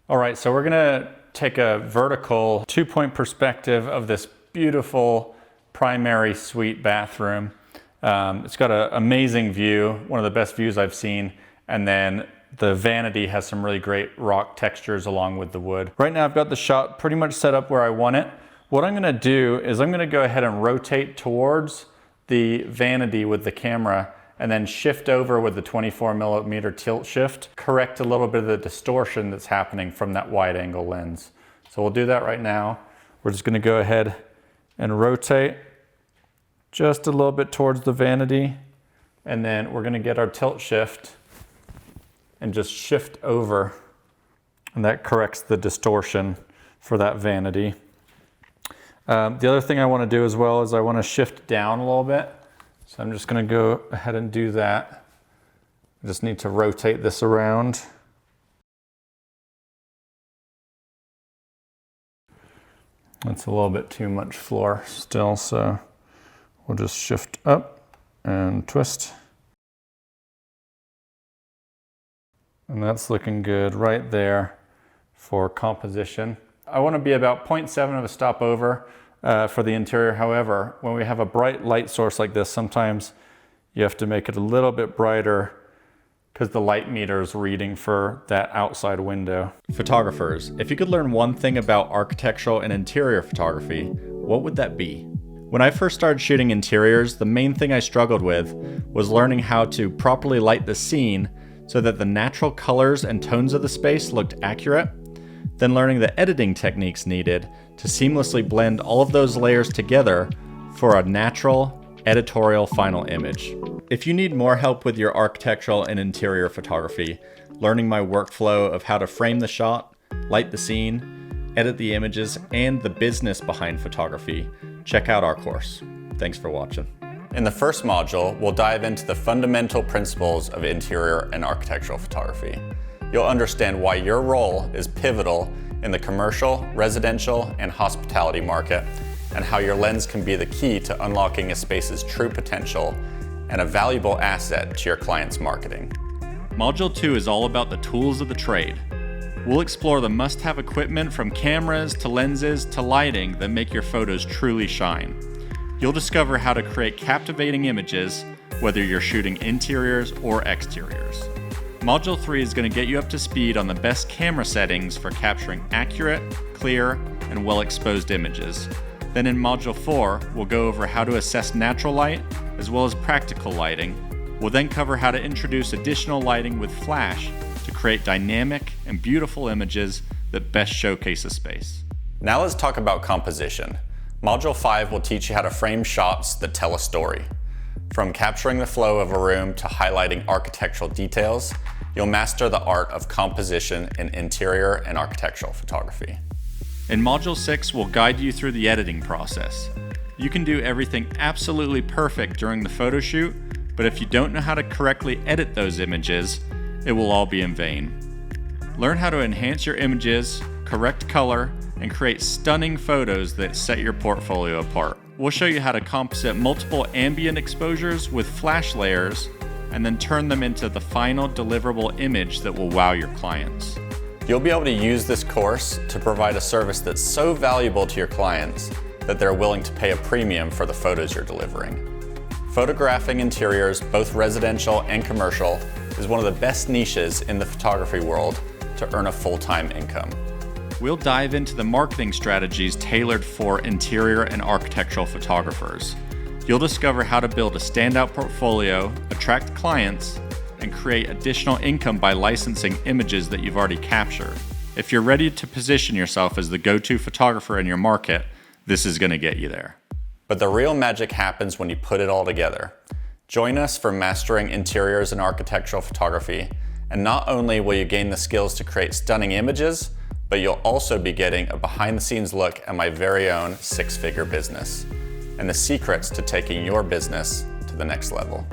All right, so we're gonna take a vertical 2-point perspective of this beautiful primary suite bathroom. It's got an amazing view, one of the best views I've seen, and then the vanity has some really great rock textures along with the wood. Right now I've got the shot pretty much set up where I want it. What I'm gonna do is I'm gonna go ahead and rotate towards the vanity with the camera and then shift over with the 24mm tilt shift, correct a little bit of the distortion that's happening from that wide angle lens. So we'll do that right now. We're just gonna go ahead and rotate just a little bit towards the vanity, and then we're gonna get our tilt shift and just shift over, and that corrects the distortion for that vanity. The other thing I want to do as well is I want to shift down a little bit. So I'm just going to go ahead and do that. I just need to rotate this around. That's a little bit too much floor still, so we'll just shift up and twist. And that's looking good right there for composition. I want to be about 0.7 of a stop over for the interior. However, when we have a bright light source like this, sometimes you have to make it a little bit brighter because the light meter is reading for that outside window. Photographers, if you could learn one thing about architectural and interior photography, what would that be? When I first started shooting interiors, the main thing I struggled with was learning how to properly light the scene so that the natural colors and tones of the space looked accurate, then learning the editing techniques needed to seamlessly blend all of those layers together for a natural, editorial final image. If you need more help with your architectural and interior photography, learning my workflow of how to frame the shot, light the scene, edit the images, and the business behind photography, check out our course. Thanks for watching. In the first module, we'll dive into the fundamental principles of interior and architectural photography. You'll understand why your role is pivotal in the commercial, residential, and hospitality market, and how your lens can be the key to unlocking a space's true potential and a valuable asset to your client's marketing. Module 2 is all about the tools of the trade. We'll explore the must-have equipment from cameras to lenses to lighting that make your photos truly shine. You'll discover how to create captivating images, whether you're shooting interiors or exteriors. Module 3 is going to get you up to speed on the best camera settings for capturing accurate, clear, and well-exposed images. Then in Module 4, we'll go over how to assess natural light as well as practical lighting. We'll then cover how to introduce additional lighting with flash to create dynamic and beautiful images that best showcase a space. Now let's talk about composition. Module 5 will teach you how to frame shots that tell a story. From capturing the flow of a room to highlighting architectural details, you'll master the art of composition in interior and architectural photography. In Module 6, we'll guide you through the editing process. You can do everything absolutely perfect during the photo shoot, but if you don't know how to correctly edit those images, it will all be in vain. Learn how to enhance your images, correct color, and create stunning photos that set your portfolio apart. We'll show you how to composite multiple ambient exposures with flash layers and then turn them into the final deliverable image that will wow your clients. You'll be able to use this course to provide a service that's so valuable to your clients that they're willing to pay a premium for the photos you're delivering. Photographing interiors, both residential and commercial, is one of the best niches in the photography world to earn a full-time income. We'll dive into the marketing strategies tailored for interior and architectural photographers. You'll discover how to build a standout portfolio, attract clients, and create additional income by licensing images that you've already captured. If you're ready to position yourself as the go-to photographer in your market, this is going to get you there. But the real magic happens when you put it all together. Join us for Mastering Interiors and Architectural Photography, and not only will you gain the skills to create stunning images, but you'll also be getting a behind-the-scenes look at my very own 6-figure business and the secrets to taking your business to the next level.